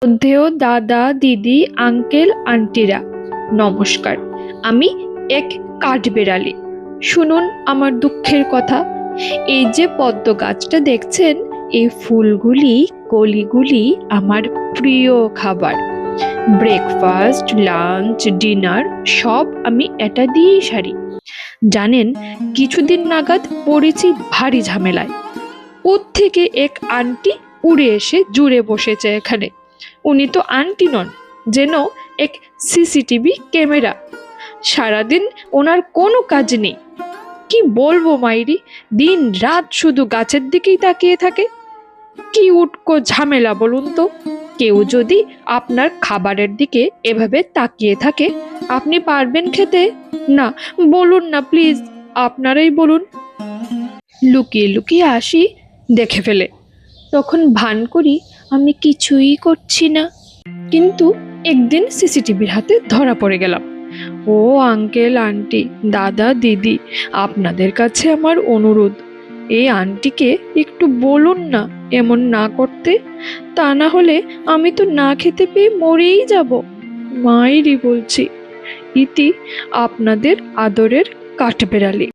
মধ্যেও দাদা দিদি আঙ্কেল আন্টিরা নমস্কার। আমি এক কাঠবেড়ালি। শুনুন আমার দুঃখের কথা। এই যে পদ্ম গাছটা দেখছেন, এই ফুলগুলি কলিগুলি আমার প্রিয় খাবার। ব্রেকফাস্ট লাঞ্চ ডিনার সব আমি এটা দিয়েই সারি। জানেন, কিছুদিন নাগাদ পড়েছি ভারী ঝামেলায়। থেকে এক আন্টি উড়ে এসে জুড়ে বসেছে এখানে। উনি তো আন্টি নন, যেন এক সিসিটিভি ক্যামেরা। সারাদিন ওনার কোনো কাজ নেই। কি বলবো মাইরি, দিন রাত শুধু গাছের দিকেই তাকিয়ে থাকে। কি উটকো ঝামেলা বলুন তো। কেউ যদি আপনার খাবারের দিকে এভাবে তাকিয়ে থাকে, আপনি পারবেন খেতে? না, বলুন না প্লিজ, আপনারাই বলুন। লুকিয়ে লুকিয়ে আসি, দেখে ফেলে। তখন ভান করি আমি কিছুই করছি না। কিন্তু একদিন সিসিটিভির হাতে ধরা পড়ে গেলাম। ও আঙ্কেল আন্টি দাদা দিদি, আপনাদের কাছে আমার অনুরোধ, এই আন্টিকে একটু বলুন না এমন না করতে। তা না হলে আমি তো না খেতে পেয়ে মরেই যাব। মায়েরই বলছি। ইতি আপনাদের আদরের কাঠবেড়ালি।